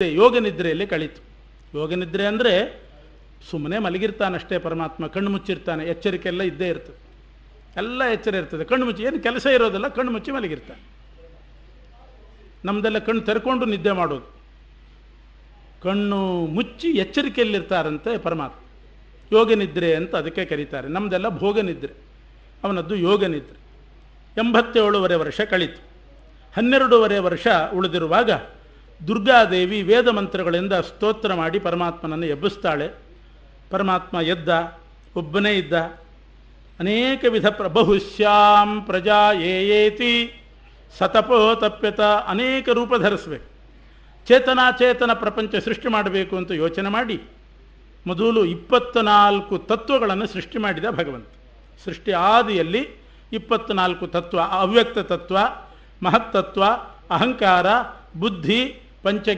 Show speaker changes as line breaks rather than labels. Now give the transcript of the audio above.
ಯೋಗ ನಿದ್ರೆಯಲ್ಲಿ ಕಳೀತು. ಯೋಗ ನಿದ್ರೆ ಅಂದರೆ ಸುಮ್ಮನೆ ಮಲಗಿರ್ತಾನಷ್ಟೇ ಪರಮಾತ್ಮ, ಕಣ್ಣು ಮುಚ್ಚಿರ್ತಾನೆ, ಎಚ್ಚರಿಕೆ ಎಲ್ಲ ಇದ್ದೇ ಇರ್ತದೆ, ಎಲ್ಲ ಎಚ್ಚರ ಇರ್ತದೆ, ಕಣ್ಣು ಮುಚ್ಚಿ ಏನು ಕೆಲಸ ಇರೋದಿಲ್ಲ, ಕಣ್ಣು ಮುಚ್ಚಿ ಮಲಗಿರ್ತಾನೆ. ನಮ್ಮದೆಲ್ಲ ಕಣ್ಣು ತೆರ್ಕೊಂಡು ನಿದ್ದೆ ಮಾಡೋದು, ಕಣ್ಣು ಮುಚ್ಚಿ ಎಚ್ಚರಿಕೆಯಲ್ಲಿರ್ತಾರಂತೆ ಪರಮಾತ್ಮ. ಯೋಗ ನಿದ್ರೆ ಅಂತ ಅದಕ್ಕೆ ಕರೀತಾರೆ. ನಮ್ಮದೆಲ್ಲ ಭೋಗ ನಿದ್ರೆ, ಅವನದ್ದು ಯೋಗ ನಿದ್ರೆ. 87 ವರ್ಷ ಕಳೀತು. 12 ವರ್ಷ ಉಳಿದಿರುವಾಗ ದುರ್ಗಾದೇವಿ ವೇದ ಮಂತ್ರಗಳಿಂದ ಸ್ತೋತ್ರ ಮಾಡಿ ಪರಮಾತ್ಮನನ್ನು ಎಬ್ಬಿಸ್ತಾಳೆ. ಪರಮಾತ್ಮ ಎದ್ದ, ಒಬ್ಬನೇ ಇದ್ದ. ಅನೇಕ ವಿಧ ಬಹುಶ್ಯಾಂ ಪ್ರಜಾ ಏಯೇತಿ ಸತಪೋ ತಪ್ಯತ, ಅನೇಕ ರೂಪ ಧರಿಸಬೇಕು. ಚೇತನಾಚೇತನ ಪ್ರಪಂಚ ಸೃಷ್ಟಿ ಮಾಡಬೇಕು ಅಂತ ಯೋಚನೆ ಮಾಡಿ ಮೊದಲು 24 ತತ್ವಗಳನ್ನು ಸೃಷ್ಟಿ ಮಾಡಿದ ಭಗವಂತ. ಸೃಷ್ಟಿ ಆದಿಯಲ್ಲಿ 24 ತತ್ವ, ಅವ್ಯಕ್ತ ತತ್ವ, ಮಹತ್ತತ್ವ, ಅಹಂಕಾರ, ಬುದ್ಧಿ, ಪಂಚ